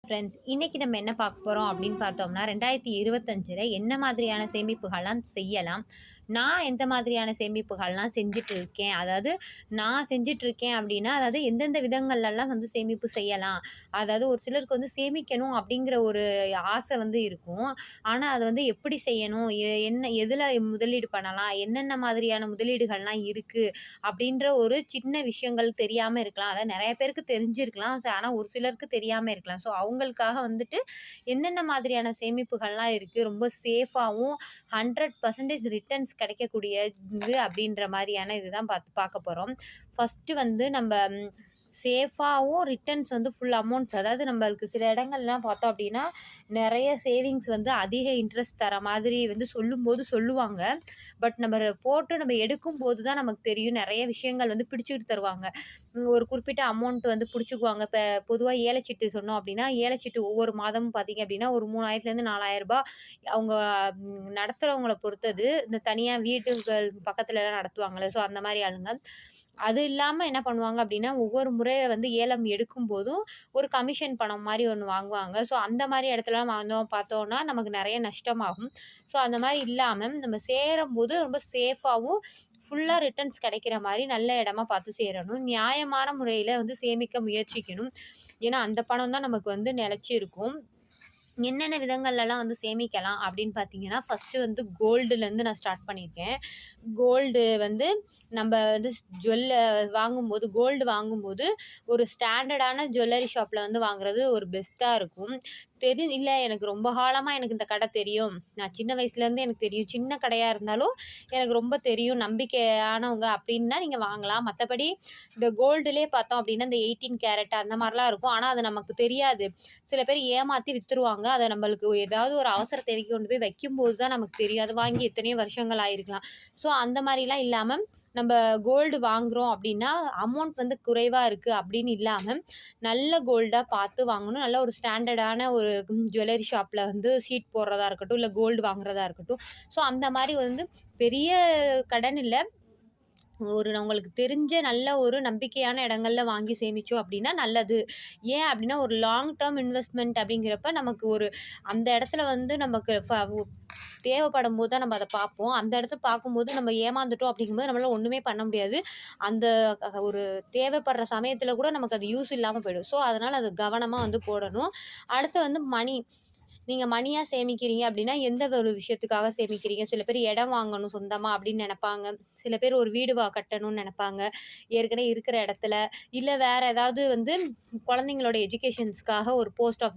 Friends, இன்னைக்கு நம்ம என்ன பார்க்க போறோம் அப்படின்னு பார்த்தோம்னா, 2025ல என்ன மாதிரியான சேமிப்புகள்லாம் செய்யலாம்? நான் எந்த மாதிரியான சேமிப்புகள்லாம் செஞ்சுட்டு இருக்கேன். அதாவது நான் செஞ்சுட்டு இருக்கேன் அப்படின்னா, அதாவது எந்தெந்த விதங்கள்லலாம் வந்து சேமிப்பு செய்யலாம். அதாவது ஒரு சிலருக்கு வந்து சேமிக்கணும் அப்படிங்கிற ஒரு ஆசை வந்து இருக்கும். ஆனா, அத வந்து எப்படி செய்யணும்? என்ன எதுல முதலீடு பண்ணலாம்? என்னென்ன மாதிரியான முதலீடுகள்லாம் இருக்கு? அப்படின்ற ஒரு சின்ன விஷயங்கள் தெரியாம இருக்கலாம். அதாவது நெறைய பேருக்கு தெரிஞ்சிருக்கலாம். ஆனா ஒரு சிலருக்கு தெரியாம இருக்கலாம். அவங்களுக்காக வந்துட்டு என்னென்ன மாதிரியான சேமிப்புகள்லாம் இருக்கு. ரொம்ப சேஃபாவும் 100% ரிட்டர்ன்ஸ் கிடைக்கக்கூடிய இது அப்படின்ற மாரியான இதுதான் பார்க்க போறோம். ஃபர்ஸ்ட்டு வந்து நம்ப சேஃபாவும் ரிட்டர்ன்ஸ் வந்து ஃபுல் அமௌண்ட்ஸ் அதாவது நம்மளுக்கு சில இடங்கள்லாம் பார்த்தோம் அப்படின்னா, நெறைய சேவிங்ஸ் வந்து அதிக இன்ட்ரெஸ்ட் தர மாதிரி வந்து சொல்லும்போது சொல்லுவாங்க. பட் நம்ம எடுக்கும்போது தான் நமக்கு தெரியும். நெறைய விஷயங்கள் வந்து பிடிச்சுக்கிட்டு தருவாங்க. ஒரு குறிப்பிட்ட அமௌண்ட் வந்து புடிச்சுக்குவாங்க. இப்ப பொதுவா ஏலச்சீட்டு சொன்னோம் அப்டின்னா, ஏலச்சீட்டு ஒவ்வொரு மாதமும் பார்த்தீங்க அப்டின்னா, ஒரு ரூ. 3000லேருந்து ரூ. 4000 அவங்க நடத்துறவங்கள பொறுத்தது. இந்த தனியா வீடுகள் பக்கத்துலலாம் நடத்துவாங்கல்ல, அந்த மாரி ஆளுங்க. அது இல்லாம என்ன பண்ணுவாங்க அப்டின்னா, ஒவ்வொரு முறை வந்து ஏலம் எடுக்கும்போதும் ஒரு கமிஷன் பணம் மாரி ஒண்ணு வாங்குவாங்க. அந்த மாரி இடத்துலலாம் வாங்குனோம் பார்த்தோம்னா, நமக்கு நெறைய நஷ்டமாகும். அந்த மாரி இல்லாம நம்ம சேரும்போது ரொம்ப சேஃபாவும் ஃபுல்லா ரிட்டர்ன்ஸ் கிடைக்கிற மாரி நல்ல இடமா பார்த்து சேரணும். நியாயமான முறையில வந்து சேமிக்க முயற்சிக்கணும். ஏன்னா, அந்த பணம் தான் நமக்கு வந்து நிலைச்சு இருக்கும். என்னென்ன விதங்கள்லலாம் வந்து சேமிக்கலாம் அப்படின்னு பார்த்தீங்கன்னா, ஃபர்ஸ்ட்டு வந்து கோல்டுலேருந்து நான் ஸ்டார்ட் பண்ணியிருக்கேன். கோல்டு வந்து நம்ப வந்து கோல்டு வாங்கும்போது ஒரு ஸ்டாண்டர்டான ஜுவல்லரி ஷாப்ல வந்து வாங்குறது ஒரு பெஸ்ட்டா இருக்கும். இல்ல எனக்கு ரொம்ப காலமா எனக்கு இந்த கடை தெரியும். நான் சின்ன வயசுலேருந்து எனக்கு தெரியும். சின்ன கடையா இருந்தாலும் எனக்கு ரொம்ப தெரியும். நம்பிக்கையானவங்க அப்படின்னா நீங்க வாங்கலாம். மத்தபடி இந்த கோல்டுலயே பார்த்தோம் அப்படின்னா, இந்த 18 கேரட் அந்த மாரிலாம் இருக்கும். ஆனா அது நமக்கு தெரியாது. சில பேர் ஏமாத்தி வித்துருவாங்க. அத நம்மளுக்கு ஏதாவது ஒரு அவசர தேவைக்கு கொண்டு போய் வைக்கும்போது தான் நமக்கு தெரியும். அது வாங்கி எத்தனையோ வருஷங்கள் ஆயிருக்கலாம். அந்த மாரிலாம் இல்லாம, நம்ப கோல்டு வாங்குறோம் அப்டின்னா, அமௌண்ட் வந்து குறைவா இருக்கு அப்படின்னு இல்லாம, நல்ல கோல்டா பார்த்து வாங்கணும். நல்ல ஒரு ஸ்டாண்டர்டான ஒரு ஜுவல்லரி ஷாப்ல வந்து சீட் போடுறதா இருக்கட்டும், இல்ல கோல்டு வாங்குறதா இருக்கட்டும். அந்த மாரி வந்து பெரிய கடன் இல்ல. உங்களுக்கு தெரிஞ்ச நல்ல ஒரு நம்பிக்கையான இடங்கள்ல வாங்கி சேமிச்சோம் அப்படின்னா நல்லது. ஏன் அப்படின்னா, ஒரு லாங் டெர்ம் இன்வெஸ்ட்மென்ட் அப்படிங்கிறப்ப நமக்கு அந்த இடத்துல வந்து நமக்கு தேவைப்படும்போது தான் நம்ம அத பார்ப்போம். அந்த இடத்த பார்க்கும்போது நம்ம ஏமாந்துட்டோம் அப்படிங்கும்போது நம்மளால ஒண்ணுமே பண்ண முடியாது. அந்த ஒரு தேவைப்படுற சமயத்துல கூட நமக்கு அது யூஸ் இல்லாம போயிடும். அதனால அது கவனமா வந்து போடணும். அடுத்து வந்து நீங்க மணியா சேமிக்கிறீங்க அப்படின்னா, எந்த ஒரு விஷயத்துக்காக சேமிக்கிறீங்க? சில பேர் இடம் வாங்கணும் சொந்தமா அப்படின்னு நெனைப்பாங்க. சில பேர் ஒரு வீடு கட்டணும்னு நெனைப்பாங்க. ஏற்கனவே இருக்கிற இடத்துல. இல்ல வேற ஏதாவது வந்து குழந்தைங்களோட எஜுகேஷன்ஸ்க்காக ஒரு போஸ்ட் ஆஃபீஸ்